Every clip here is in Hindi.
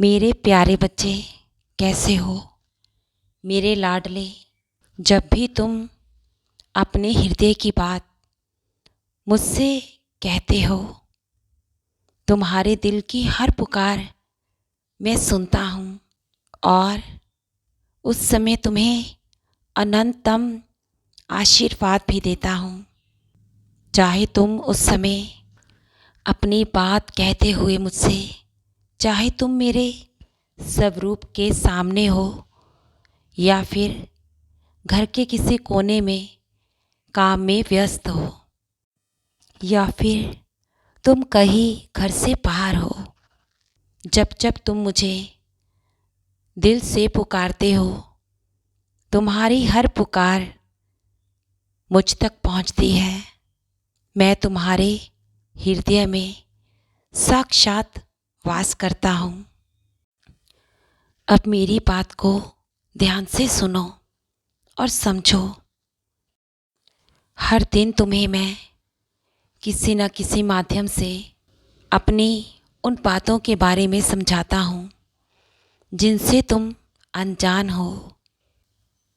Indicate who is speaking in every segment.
Speaker 1: मेरे प्यारे बच्चे, कैसे हो मेरे लाडले। जब भी तुम अपने हृदय की बात मुझसे कहते हो, तुम्हारे दिल की हर पुकार मैं सुनता हूँ और उस समय तुम्हें अनंतम आशीर्वाद भी देता हूँ। चाहे तुम उस समय अपनी बात कहते हुए मुझसे, चाहे तुम मेरे स्वरूप के सामने हो या फिर घर के किसी कोने में काम में व्यस्त हो, या फिर तुम कहीं घर से बाहर हो, जब जब तुम मुझे दिल से पुकारते हो, तुम्हारी हर पुकार मुझ तक पहुंचती है। मैं तुम्हारे हृदय में साक्षात वास करता हूँ। अब मेरी बात को ध्यान से सुनो और समझो। हर दिन तुम्हें मैं किसी न किसी माध्यम से अपनी उन बातों के बारे में समझाता हूँ जिनसे तुम अनजान हो।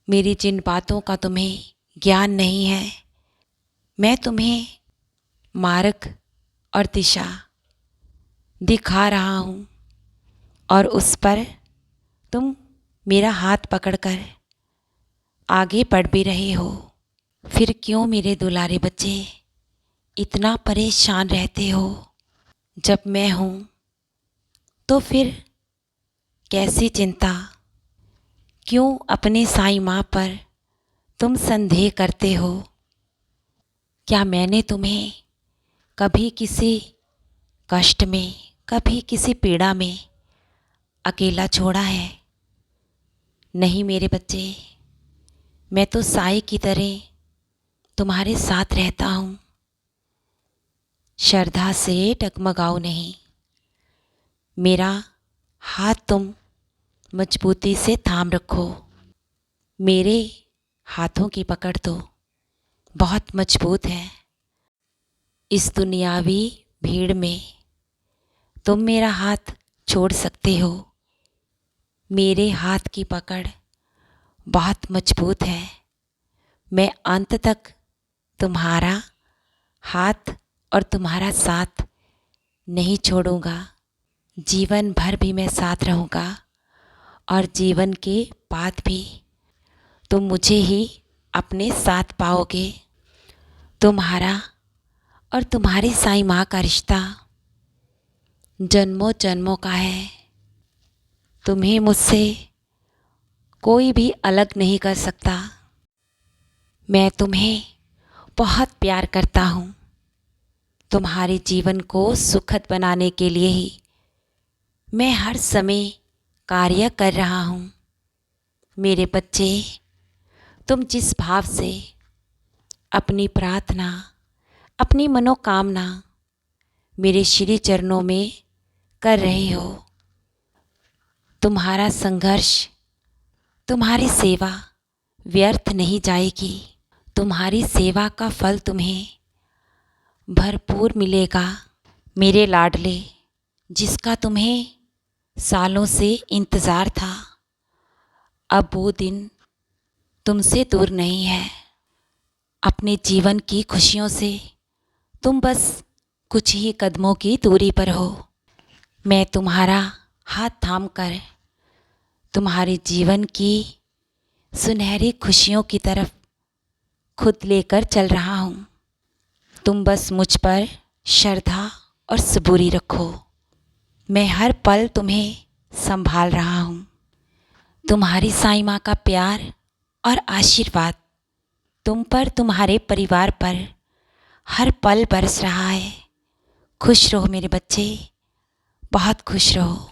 Speaker 1: मेरी जिन बातों का तुम्हें ज्ञान नहीं है, मैं तुम्हें मार्ग और दिशा दिखा रहा हूँ और उस पर तुम मेरा हाथ पकड़कर आगे बढ़ भी रहे हो। फिर क्यों मेरे दुलारे बच्चे इतना परेशान रहते हो? जब मैं हूँ तो फिर कैसी चिंता? क्यों अपने साईं माँ पर तुम संदेह करते हो? क्या मैंने तुम्हें कभी किसी कष्ट में, कभी किसी पीड़ा में अकेला छोड़ा है? नहीं मेरे बच्चे, मैं तो साईं की तरह तुम्हारे साथ रहता हूँ। श्रद्धा से डगमगाओ नहीं। मेरा हाथ तुम मजबूती से थाम रखो। मेरे हाथों की पकड़ तो बहुत मजबूत है। इस दुनियावी भीड़ में तुम मेरा हाथ छोड़ सकते हो। मेरे हाथ की पकड़ बहुत मजबूत है। मैं अंत तक तुम्हारा हाथ और तुम्हारा साथ नहीं छोड़ूंगा। जीवन भर भी मैं साथ रहूँगा और जीवन के बाद भी तुम मुझे ही अपने साथ पाओगे। तुम्हारा और तुम्हारी साईं माँ का रिश्ता जन्मों जन्मों का है। तुम्हें मुझसे कोई भी अलग नहीं कर सकता। मैं तुम्हें बहुत प्यार करता हूँ। तुम्हारे जीवन को सुखद बनाने के लिए ही मैं हर समय कार्य कर रहा हूँ। मेरे बच्चे, तुम जिस भाव से अपनी प्रार्थना, अपनी मनोकामना मेरे श्री चरणों में कर रहे हो, तुम्हारा संघर्ष, तुम्हारी सेवा व्यर्थ नहीं जाएगी। तुम्हारी सेवा का फल तुम्हें भरपूर मिलेगा। मेरे लाडले, जिसका तुम्हें सालों से इंतज़ार था, अब वो दिन तुमसे दूर नहीं है। अपने जीवन की खुशियों से तुम बस कुछ ही कदमों की दूरी पर हो। मैं तुम्हारा हाथ थाम कर तुम्हारे जीवन की सुनहरी खुशियों की तरफ खुद लेकर चल रहा हूँ। तुम बस मुझ पर श्रद्धा और सबूरी रखो। मैं हर पल तुम्हें संभाल रहा हूँ। तुम्हारी साईं माँ का प्यार और आशीर्वाद तुम पर, तुम्हारे परिवार पर हर पल बरस रहा है। खुश रहो मेरे बच्चे, बहुत खुश रहो।